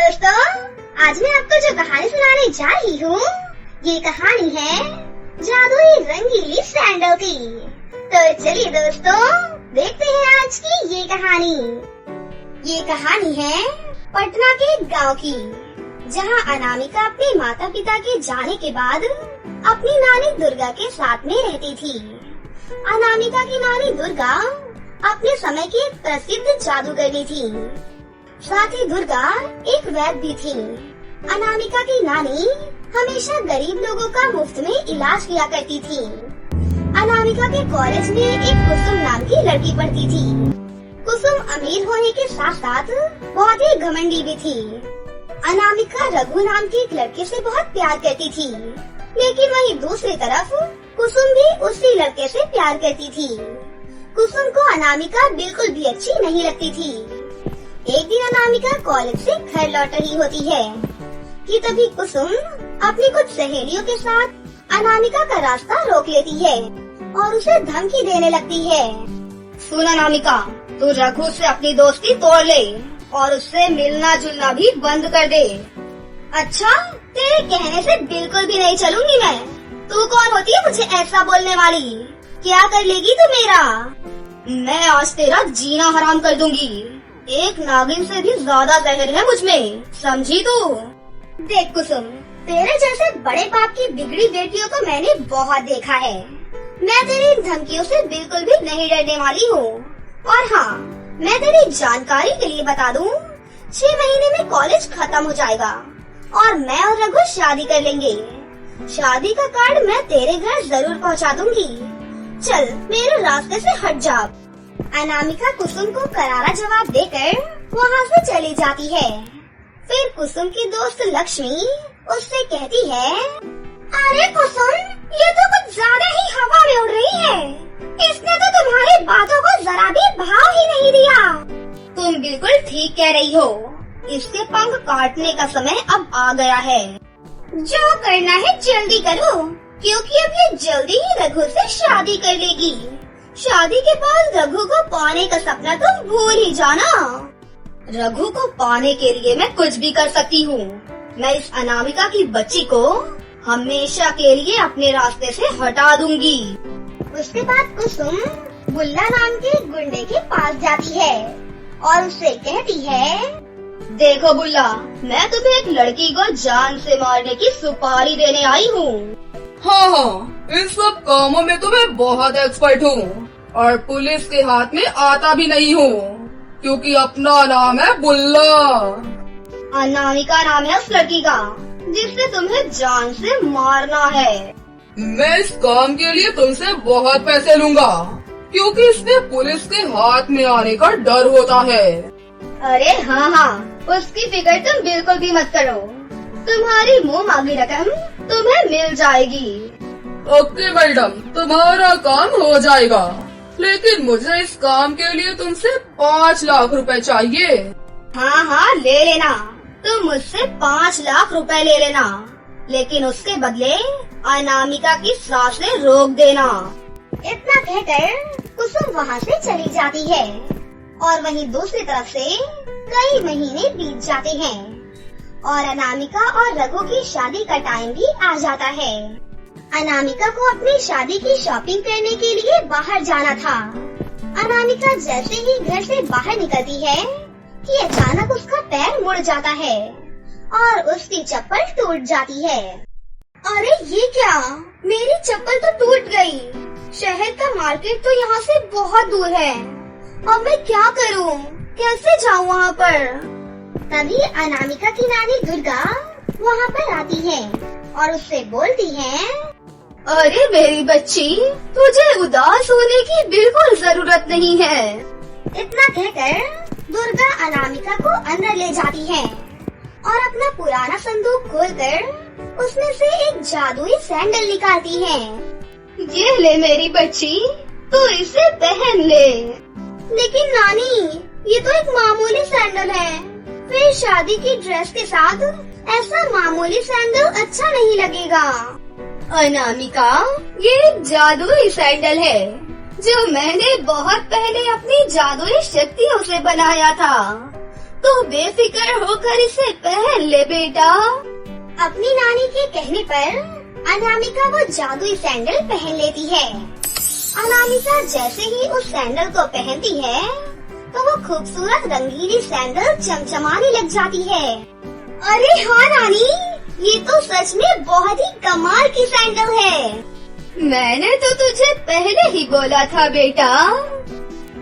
दोस्तों, आज मैं आपको जो कहानी सुनाने जा रही हूँ, ये कहानी है जादुई रंगीली सैंडल की। तो चलिए दोस्तों, देखते हैं आज की ये कहानी। ये कहानी है पटना के एक गांव की, जहाँ अनामिका अपने माता पिता के जाने के बाद अपनी नानी दुर्गा के साथ में रहती थी। अनामिका की नानी दुर्गा अपने समय की एक प्रसिद्ध जादूगरनी थी। साथ ही दुर्गा एक वैद्य भी थी। अनामिका की नानी हमेशा गरीब लोगों का मुफ्त में इलाज किया करती थी। अनामिका के कॉलेज में एक कुसुम नाम की लड़की पढ़ती थी। कुसुम अमीर होने के साथ साथ बहुत ही घमंडी भी थी। अनामिका रघु नाम के एक लड़के से बहुत प्यार करती थी, लेकिन वहीं दूसरी तरफ कुसुम भी उसी लड़के से प्यार करती थी। कुसुम को अनामिका बिल्कुल भी अच्छी नहीं लगती थी। एक दिन अनामिका कॉलेज से घर लौट रही होती है कि तभी कुसुम अपनी कुछ सहेलियों के साथ अनामिका का रास्ता रोक लेती है और उसे धमकी देने लगती है। सुन अनामिका, तू रघु से अपनी दोस्ती तोड़ ले और उससे मिलना जुलना भी बंद कर दे। अच्छा, तेरे कहने से बिल्कुल भी नहीं चलूंगी मैं। तू कौन होती है मुझे ऐसा बोलने वाली? क्या कर लेगी तू मेरा? मैं आज तेरा जीना हराम कर दूंगी। एक नागिन से भी ज्यादा जहर है मुझ में, समझी तू? देख कुसुम, तेरे जैसे बड़े बाप की बिगड़ी बेटियों को मैंने बहुत देखा है। मैं तेरी इन धमकियों से बिल्कुल भी नहीं डरने वाली हूँ। और हाँ, मैं तेरी जानकारी के लिए बता दूँ, 6 महीने में कॉलेज खत्म हो जाएगा और मैं और रघु शादी कर लेंगे। शादी का कार्ड मैं तेरे घर जरूर पहुँचा दूंगी। चल मेरे रास्ते से हट जा। अनामिका कुसुम को करारा जवाब देकर वहाँ से चली जाती है। फिर कुसुम की दोस्त लक्ष्मी उससे कहती है, अरे कुसुम, ये तो कुछ ज्यादा ही हवा में उड़ रही है। इसने तो तुम्हारी बातों को जरा भी भाव ही नहीं दिया। तुम बिल्कुल ठीक कह रही हो। इसके पंख काटने का समय अब आ गया है। जो करना है जल्दी करो, क्योंकि अब ये जल्दी ही रघु से शादी कर लेगी। शादी के बाद रघु को पाने का सपना तुम भूल ही जाना। रघु को पाने के लिए मैं कुछ भी कर सकती हूँ। मैं इस अनामिका की बच्ची को हमेशा के लिए अपने रास्ते से हटा दूंगी। उसके बाद कुसुम बुल्ला नाम के गुंडे के पास जाती है और उससे कहती है, देखो बुल्ला, मैं तुम्हें एक लड़की को जान से मारने की सुपारी देने आई हूँ। हाँ, इन सब कामों में तो मैं बहुत एक्सपर्ट हूँ और पुलिस के हाथ में आता भी नहीं हूँ, क्योंकि अपना नाम है बुल्ला। अनामिका नाम है उस लड़की का जिससे तुम्हें जान से मारना है। मैं इस काम के लिए तुमसे बहुत पैसे लूंगा, क्योंकि इसमें पुलिस के हाथ में आने का डर होता है। अरे हाँ, उसकी फिक्र तुम बिल्कुल भी मत करो। तुम्हारी मुँह मांगी रकम तुम्हें मिल जाएगी। ओके मैडम, तुम्हारा काम हो जाएगा, लेकिन मुझे इस काम के लिए तुमसे 5 लाख रुपए चाहिए। हाँ, ले लेना। तुम मुझसे 5 लाख रुपए ले लेना, लेकिन उसके बदले अनामिका की सांसें रोक देना। इतना कहकर कुसुम वहाँ से चली जाती है और वहीं दूसरी तरफ से कई महीने बीत जाते हैं और अनामिका और रघु की शादी का टाइम भी आ जाता है। अनामिका को अपनी शादी की शॉपिंग करने के लिए बाहर जाना था। अनामिका जैसे ही घर से बाहर निकलती है कि अचानक उसका पैर मुड़ जाता है और उसकी चप्पल टूट जाती है। अरे ये क्या, मेरी चप्पल तो टूट गई। शहर का मार्केट तो यहाँ से बहुत दूर है। अब मैं क्या करूँ, कैसे जाऊँ वहाँ पर? तभी अनामिका की नानी दुर्गा वहाँ पर आती है और उससे बोलती है, अरे मेरी बच्ची, तुझे उदास होने की बिल्कुल जरूरत नहीं है। इतना कहकर दुर्गा अनामिका को अंदर ले जाती है और अपना पुराना संदूक खोलकर उसमें से एक जादुई सैंडल निकालती है। ये ले मेरी बच्ची, तू इसे पहन ले। लेकिन नानी, ये तो एक मामूली सैंडल है। फिर शादी की ड्रेस के साथ ऐसा मामूली सैंडल अच्छा नहीं लगेगा। अनामिका, ये एक जादुई सैंडल है जो मैंने बहुत पहले अपनी जादुई शक्तियों से बनाया था। तो बेफिक्र होकर इसे पहन ले बेटा। अपनी नानी के कहने पर अनामिका वो जादुई सैंडल पहन लेती है। अनामिका जैसे ही उस सैंडल को पहनती है तो वो खूबसूरत रंगीली सैंडल चमचमाने लग जाती है। अरे हाँ नानी, ये तो सच में बहुत ही कमाल की सैंडल है। मैंने तो तुझे पहले ही बोला था बेटा।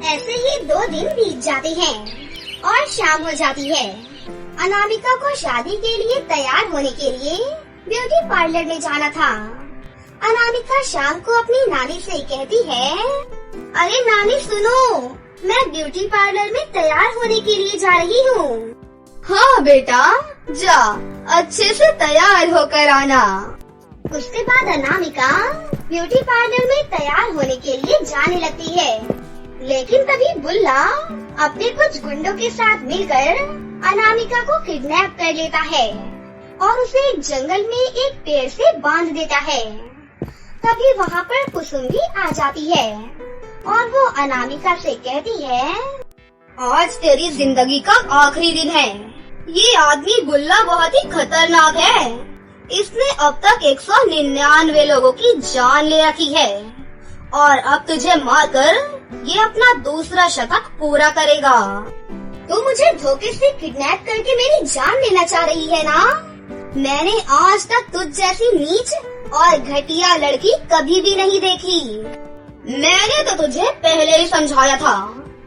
ऐसे ही 2 दिन बीत जाते हैं और शाम हो जाती है। अनामिका को शादी के लिए तैयार होने के लिए ब्यूटी पार्लर में जाना था। अनामिका शाम को अपनी नानी से कहती है, अरे नानी सुनो, मैं ब्यूटी पार्लर में तैयार होने के लिए जा रही हूँ। हाँ बेटा, जा अच्छे से तैयार होकर आना। उसके बाद अनामिका ब्यूटी पार्लर में तैयार होने के लिए जाने लगती है। लेकिन तभी बुल्ला अपने कुछ गुंडों के साथ मिलकर अनामिका को किडनैप कर लेता है और उसे एक जंगल में एक पेड़ से बांध देता है। तभी वहाँ पर कुसुम भी आ जाती है और वो अनामिका से कहती है, आज तेरी जिंदगी का आखिरी दिन है। ये आदमी बुल्ला बहुत ही खतरनाक है। इसने अब तक 199 लोगों की जान ले रखी है और अब तुझे मारकर ये अपना दूसरा शतक पूरा करेगा। तू मुझे धोखे से किडनैप करके मेरी जान लेना चाह रही है ना? मैंने आज तक तुझ जैसी नीच और घटिया लड़की कभी भी नहीं देखी। मैंने तो तुझे पहले ही समझाया था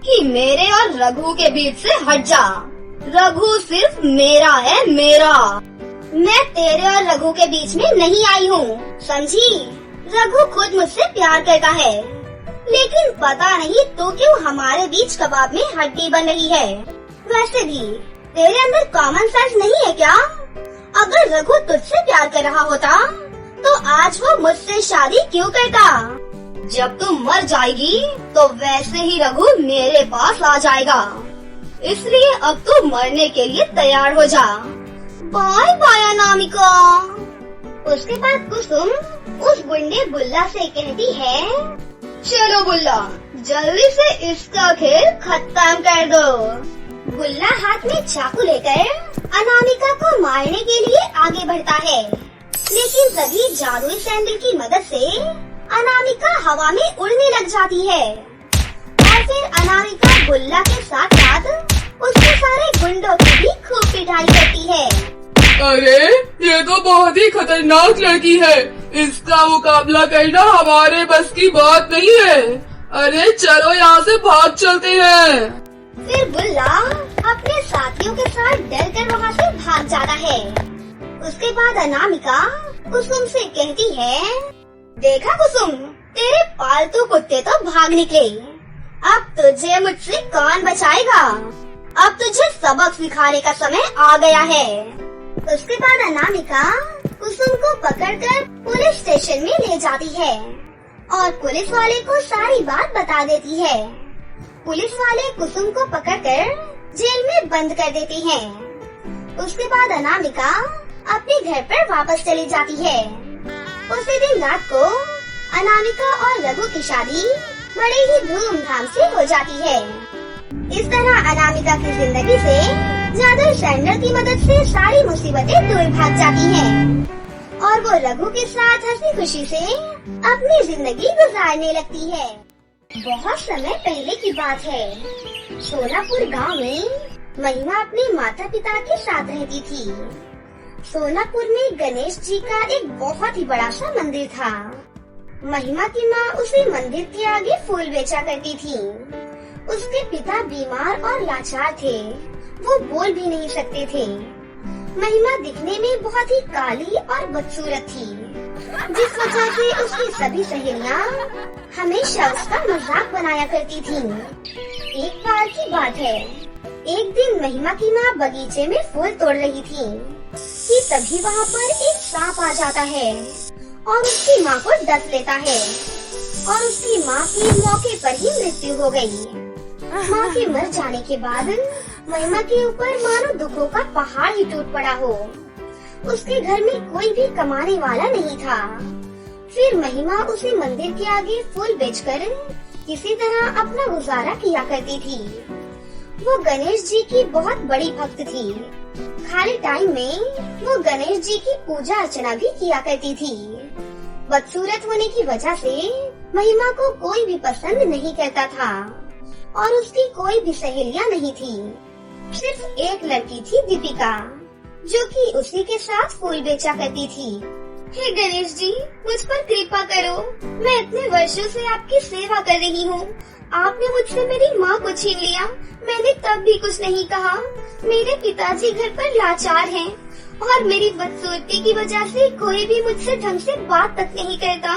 कि मेरे और रघु के बीच से हट जा। रघु सिर्फ मेरा है, मेरा। मैं तेरे और रघु के बीच में नहीं आई हूँ, समझी? रघु खुद मुझसे प्यार करता है, लेकिन पता नहीं तो क्यों हमारे बीच कबाब में हड्डी बन रही है। वैसे भी तेरे अंदर कॉमन सेंस नहीं है क्या? अगर रघु तुझसे प्यार कर रहा होता तो आज वो मुझसे शादी क्यों करता? जब तू मर जाएगी तो वैसे ही रघु मेरे पास आ जाएगा। इसलिए अब तू मरने के लिए तैयार हो जा। Bye bye Anamika. उसके बाद कुसुम उस गुंडे बुल्ला से कहती है, चलो बुल्ला, जल्दी से इसका खेल खत्म कर दो। बुल्ला हाथ में चाकू लेकर अनामिका को मारने के लिए आगे बढ़ता है, लेकिन तभी जादुई सैंडल की मदद से अनामिका हवा में उड़ने लग जाती है और फिर अनामिका बुल्ला के साथ साथ उसके सारे गुंडों की भी खूब पिटाई करती है। अरे ये तो बहुत ही खतरनाक लड़की है, इसका मुकाबला करना हमारे बस की बात नहीं है। अरे चलो यहाँ से भाग चलते हैं। फिर बुल्ला अपने साथियों के साथ डर कर वहाँ से भाग जाता है। उसके बाद अनामिका कुसुम से कहती है, देखा कुसुम, तेरे पालतू कुत्ते तो भाग निकले। अब तुझे मुझसे कौन बचाएगा? अब तुझे सबक सिखाने का समय आ गया है। उसके बाद अनामिका कुसुम को पकड़कर पुलिस स्टेशन में ले जाती है और पुलिस वाले को सारी बात बता देती है। पुलिस वाले कुसुम को पकड़कर जेल में बंद कर देते हैं। उसके बाद अनामिका अपने घर पर वापस चली जाती है। उसी दिन रात को अनामिका और रघु की शादी बड़े ही धूमधाम से हो जाती है। इस तरह अनामिका की जिंदगी से जादुई सैंडल की मदद से सारी मुसीबतें दूर भाग जाती हैं और वो रघु के साथ हंसी खुशी से अपनी जिंदगी गुजारने लगती है। बहुत समय पहले की बात है। सोनापुर गांव में महिमा अपने माता पिता के साथ रहती थी। सोनापुर में गणेश जी का एक बहुत ही बड़ा सा मंदिर था। महिमा की माँ उसी मंदिर के आगे फूल बेचा करती थी। उसके पिता बीमार और लाचार थे, वो बोल भी नहीं सकते थे। महिमा दिखने में बहुत ही काली और बदसूरत थी, जिस वजह से उसकी सभी सहेलियाँ हमेशा उसका मजाक बनाया करती थीं। एक बार की बात है, एक दिन महिमा की माँ बगीचे में फूल तोड़ रही थी कि तभी वहाँ पर एक सांप आ जाता है और उसकी माँ को डस लेता है और उसकी माँ की मौके पर ही मृत्यु हो गई। माँ के मर जाने के बाद महिमा के ऊपर मानो दुखों का पहाड़ ही टूट पड़ा हो। उसके घर में कोई भी कमाने वाला नहीं था। फिर महिमा उसी मंदिर के आगे फूल बेचकर किसी तरह अपना गुजारा किया करती थी। वो गणेश जी की बहुत बड़ी भक्त थी। खाली टाइम में वो गणेश जी की पूजा अर्चना भी किया करती थी। बदसूरत होने की वजह से महिमा को कोई भी पसंद नहीं करता था और उसकी कोई भी सहेलियां नहीं थी। सिर्फ एक लड़की थी, दीपिका, जो कि उसी के साथ फूल बेचा करती थी। हे गणेश जी, मुझ पर कृपा करो। मैं इतने वर्षों से आपकी सेवा कर रही हूँ। आपने मुझसे मेरी माँ को छीन लिया। मैंने तब भी कुछ नहीं कहा। मेरे पिताजी घर पर लाचार हैं और मेरी बदसूरती की वजह से कोई भी मुझसे ढंग से बात तक नहीं करता।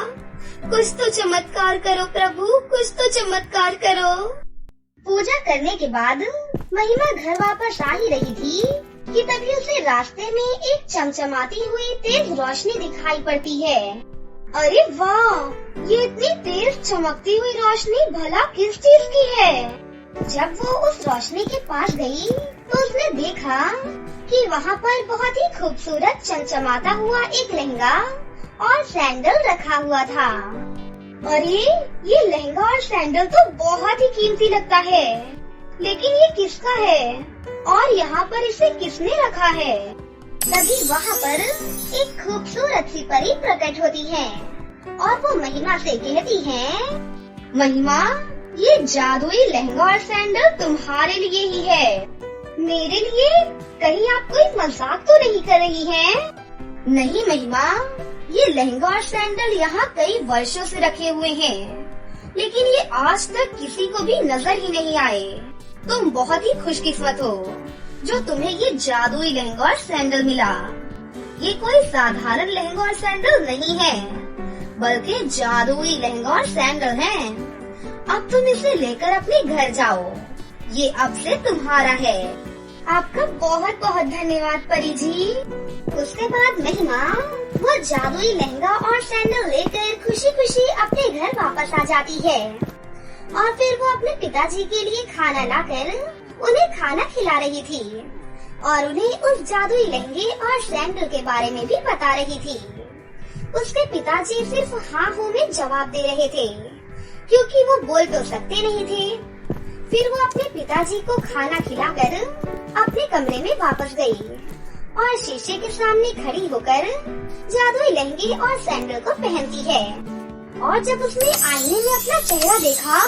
कुछ तो चमत्कार करो प्रभु, कुछ तो चमत्कार करो। पूजा करने के बाद महिमा घर वापस आ ही रही थी कि तभी उसे रास्ते में एक चमचमाती हुई तेज रोशनी दिखाई पड़ती है। अरे वाह, ये इतनी तेज चमकती हुई रोशनी भला किस चीज की है? जब वो उस रोशनी के पास गई तो उसने देखा कि वहाँ पर बहुत ही खूबसूरत चमचमाता हुआ एक लहंगा और सैंडल रखा हुआ था। अरे ये लहंगा और सैंडल तो बहुत ही कीमती लगता है, लेकिन ये किसका है और यहाँ पर इसे किसने रखा है? तभी वहाँ पर एक खूबसूरत सी परी प्रकट होती है और वो महिमा से कहती है, महिमा, ये जादुई लहंगा और सैंडल तुम्हारे लिए ही है। मेरे लिए? कहीं आप कोई मजाक तो नहीं कर रही हैं? नहीं महिमा, ये लहंगा और सैंडल यहाँ कई वर्षों से रखे हुए हैं, लेकिन ये आज तक किसी को भी नजर ही नहीं आए। तुम बहुत ही खुशकिस्मत हो जो तुम्हें ये जादुई लहंगा और सैंडल मिला। ये कोई साधारण लहंगा और सैंडल नहीं है, बल्कि जादुई लहंगा और सैंडल है। अब तुम इसे लेकर अपने घर जाओ। ये अब से तुम्हारा है। आपका बहुत बहुत धन्यवाद परी जी। उसके बाद महिमा वो जादुई लहंगा और सैंडल लेकर खुशी खुशी अपने घर वापस आ जाती है और फिर वो अपने पिताजी के लिए खाना लाकर उन्हें खाना खिला रही थी और उन्हें उस जादुई लहंगे और सैंडल के बारे में भी बता रही थी। उसके पिताजी सिर्फ हाँ हूँ में जवाब दे रहे थे, क्योंकि वो बोल तो सकते नहीं थे। फिर वो अपने पिताजी को खाना खिलाकर अपने कमरे में वापस गई और शीशे के सामने खड़ी होकर जादुई लहंगे और सैंडल को पहनती है। और जब उसने आईने में अपना चेहरा देखा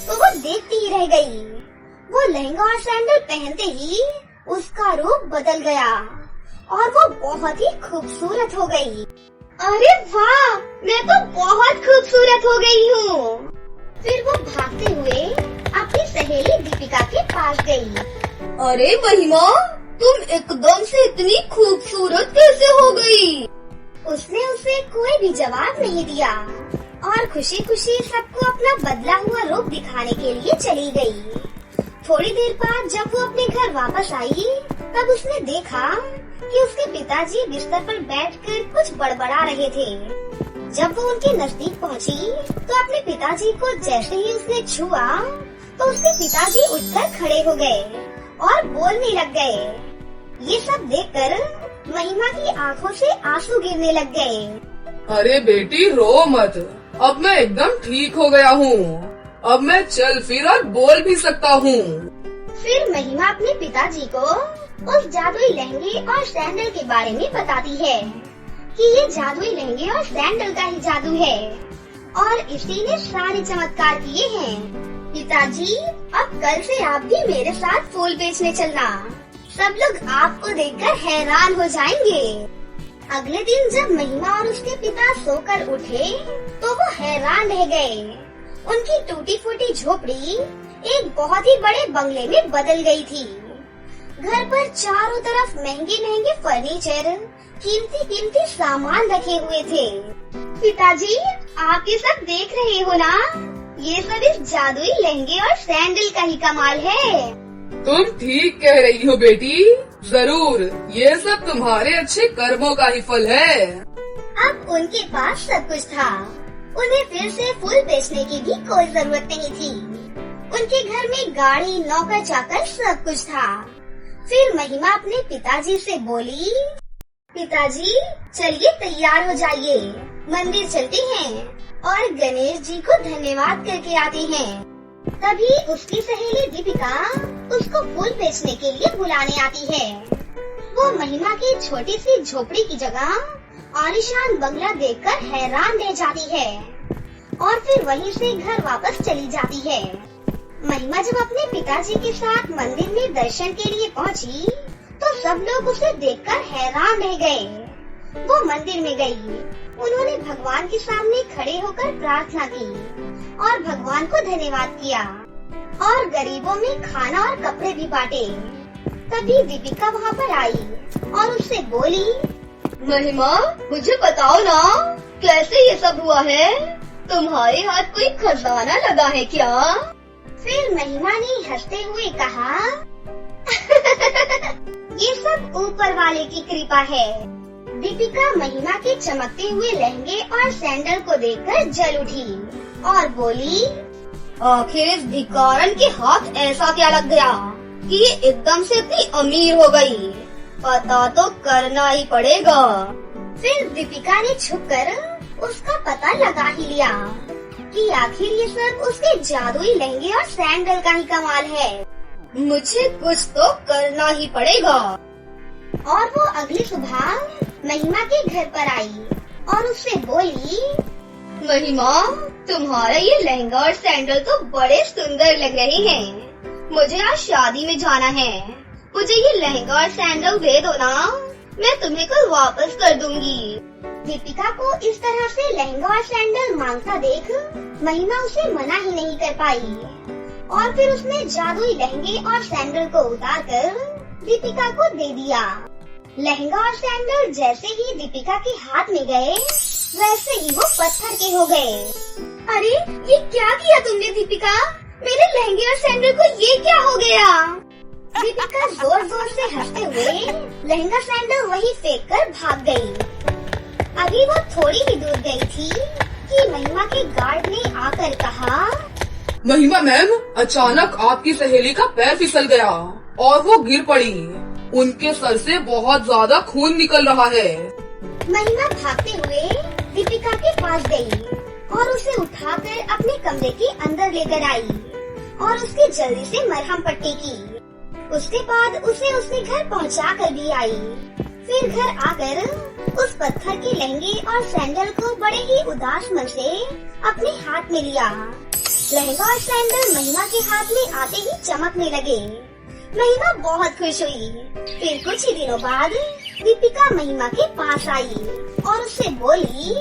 तो वो देखती ही रह गई। वो लहंगा और सैंडल पहनते ही उसका रूप बदल गया और वो बहुत ही खूबसूरत हो गई। अरे वाह, मैं तो बहुत खूबसूरत हो गई हूँ। फिर वो भागते हुए अपनी सहेली दीपिका के पास गई। अरे महिमा, तुम एकदम से इतनी खूबसूरत कैसे हो गई? उसने उसे कोई भी जवाब नहीं दिया और खुशी खुशी सबको अपना बदला हुआ रूप दिखाने के लिए चली गई। थोड़ी देर बाद जब वो अपने घर वापस आई तब उसने देखा कि उसके पिताजी बिस्तर पर बैठकर कुछ बड़बड़ा रहे थे। जब वो उनके नजदीक पहुंची तो अपने पिताजी को जैसे ही उसने छुआ तो उसके पिताजी उठकर खड़े हो गए और बोलने लग गए। ये सब देखकर महिमा की आंखों से आंसू गिरने लग गए। अरे बेटी, रो मत। अब मैं एकदम ठीक हो गया हूँ। अब मैं चल फिर और बोल भी सकता हूँ। फिर महिमा अपने पिताजी को उस जादुई लहंगे और सैंडल के बारे में बताती है कि ये जादुई लहंगे और सैंडल का ही जादू है और इसी ने सारे चमत्कार किए हैं। पिताजी, अब कल से आप भी मेरे साथ फूल बेचने चलना। सब लोग आपको देखकर हैरान हो जाएंगे। अगले दिन जब महिमा और उसके पिता सोकर उठे तो वो हैरान रह गए। उनकी टूटी फूटी झोपड़ी एक बहुत ही बड़े बंगले में बदल गई थी। घर पर चारों तरफ महंगे महंगे फर्नीचर, कीमती कीमती सामान रखे हुए थे। पिताजी, आप ये सब देख रहे हो ना? ये सब इस जादुई लहंगे और सैंडल का ही कमाल है। तुम ठीक कह रही हो बेटी। जरूर, ये सब तुम्हारे अच्छे कर्मों का ही फल है। अब उनके पास सब कुछ था। उन्हें फिर से फूल बेचने की भी कोई जरूरत नहीं थी। उनके घर में गाड़ी, नौकर चाकर सब कुछ था। फिर महिमा अपने पिताजी से बोली, पिताजी चलिए तैयार हो जाइए, मंदिर चलते हैं और गणेश जी को धन्यवाद करके आते हैं। तभी उसकी सहेली दीपिका उसको फूल बेचने के लिए बुलाने आती है। वो महिमा की छोटी सी झोपड़ी की जगह आलीशान बंगला देखकर हैरान रह जाती है और फिर वहीं से घर वापस चली जाती है। महिमा जब अपने पिताजी के साथ मंदिर में दर्शन के लिए पहुंची, तो सब लोग उसे देखकर हैरान रह गए। वो मंदिर में गई। उन्होंने भगवान के सामने खड़े होकर प्रार्थना की और भगवान को धन्यवाद किया और गरीबों में खाना और कपड़े भी बांटे। तभी दीपिका वहाँ पर आई और उससे बोली, महिमा, मुझे बताओ ना, कैसे ये सब हुआ है? तुम्हारे हाथ कोई खजाना लगा है क्या? फिर महिमा ने हंसते हुए कहा, ये सब ऊपर वाले की कृपा है। दीपिका महिमा के चमकते हुए लहंगे और सैंडल को देखकर जल उठी और बोली, आखिर इस भिखारन के हाथ ऐसा क्या लग गया कि ये एकदम से इतनी अमीर हो गई? पता तो करना ही पड़ेगा। फिर दीपिका ने छुपकर उसका पता लगा ही लिया कि आखिर ये सब उसके जादुई लहंगे और सैंडल का ही कमाल है। मुझे कुछ तो करना ही पड़ेगा। और वो अगली सुबह महिमा के घर पर आई और उससे बोली, महिमा, तुम्हारा ये लहंगा और सैंडल तो बड़े सुंदर लग रहे हैं। मुझे आज शादी में जाना है। मुझे ये लहंगा और सैंडल दे दो ना, मैं तुम्हें कल वापस कर दूंगी। दीपिका को इस तरह से लहंगा और सैंडल मांगता देख महिमा उसे मना ही नहीं कर पाई और फिर उसने जादुई लहंगे और सैंडल को उतारकर दीपिका को दे दिया। लहंगा और सैंडल जैसे ही दीपिका के हाथ में गए, वैसे ही वो पत्थर के हो गए। अरे, ये क्या किया तुमने दीपिका? मेरे लहंगे और सैंडल को ये क्या हो गया? दीपिका जोर जोर से हंसते हुए लहंगा सैंडल वही फेंक कर भाग गई। अभी वो थोड़ी ही दूर गई थी कि महिमा के गार्ड ने आकर कहा, महिमा मैम, अचानक आपकी सहेली का पैर फिसल गया और वो गिर पड़ी। उनके सर से बहुत ज्यादा खून निकल रहा है। महिमा भागते हुए दीपिका के पास गई और उसे उठाकर अपने कमरे के अंदर लेकर आई और उसकी जल्दी से मरहम पट्टी की। उसके बाद उसे उसके घर पहुंचा कर भी आई। फिर घर आकर उस पत्थर के लहंगे और सैंडल को बड़े ही उदास मन से अपने हाथ में लिया। लहंगा और सैंडल महिमा के हाथ में आते ही चमकने लगे। महिमा बहुत खुश हुई। फिर कुछ ही दिनों बाद दीपिका महिमा के पास आई और उससे बोली,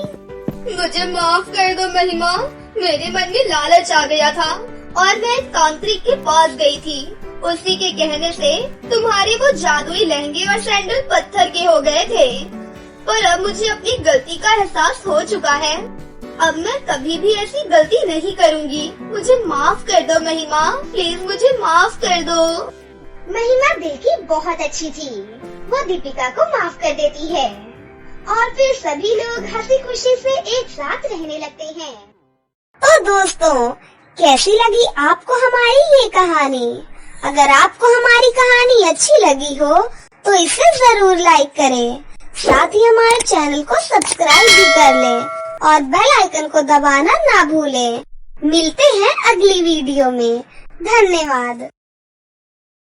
मुझे माफ कर दो महिमा, मेरे मन में लालच आ गया था और मैं तांत्रिक के पास गई थी। उसी के कहने से तुम्हारे वो जादुई लहंगे और सैंडल पत्थर के हो गए थे। पर अब मुझे अपनी गलती का एहसास हो चुका है। अब मैं कभी भी ऐसी गलती नहीं करूँगी। मुझे माफ कर दो महिमा, प्लीज मुझे माफ कर दो। महिमा दिल की बहुत अच्छी थी। वो दीपिका को माफ कर देती है और फिर सभी लोग हंसी खुशी से एक साथ रहने लगते हैं। तो दोस्तों, कैसी लगी आपको हमारी ये कहानी? अगर आपको हमारी कहानी अच्छी लगी हो तो इसे जरूर लाइक करें। साथ ही हमारे चैनल को सब्सक्राइब भी कर लें और बेल आइकन को दबाना ना भूलें। मिलते हैं अगली वीडियो में। धन्यवाद।